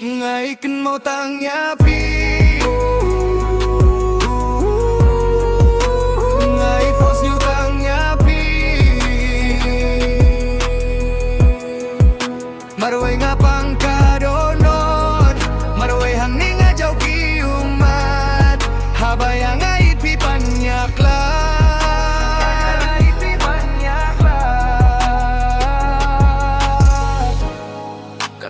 Ngày cần màu tang nhà pi Ngày force new tang nhà pi Marway nga pang kadonod Marway hangning nga jaw kiumat Habaya nga itpi panyakla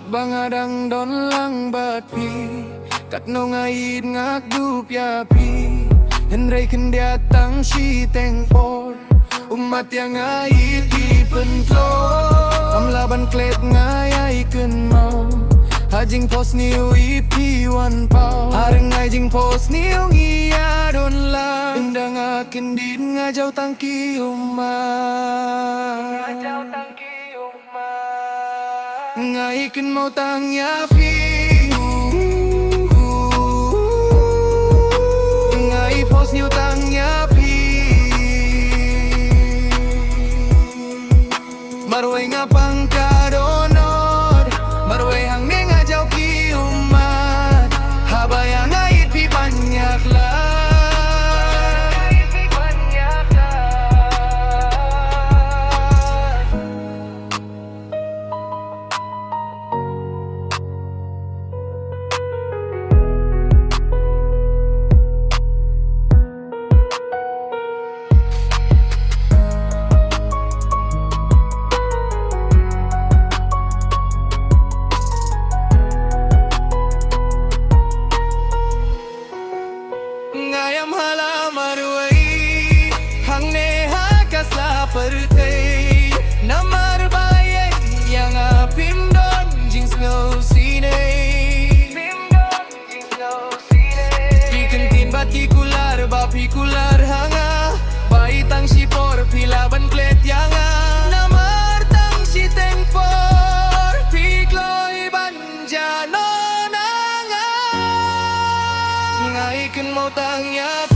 Bangadang don lang batpi Kat no ngait ngak dupya pi Henry kendiatang si tengpor Umat yang ngait di pentlor Amlaban klet ngayai ken mau Hajing pos niu ipi wan pau Hareng ngajing pos niu ngia don lang Indang akin din ngajau tangki umat Ngajau tangki umat Ngai ken mau tang ya pi Ngai pos niu tang ya pi Marway nga pang kadonod Marway hang ni nga jaw ki umat Habaya ngait pi banyak lah Ngayam hala marway Hang neha kasla pertay Namar bayay yang apim don jing snow sine Pikentin batikular bapikular hanga Baitang sipor pilaban klet yanga Namar tang si tengpor Pikloy banjano nanga Ngai ken mau tang ya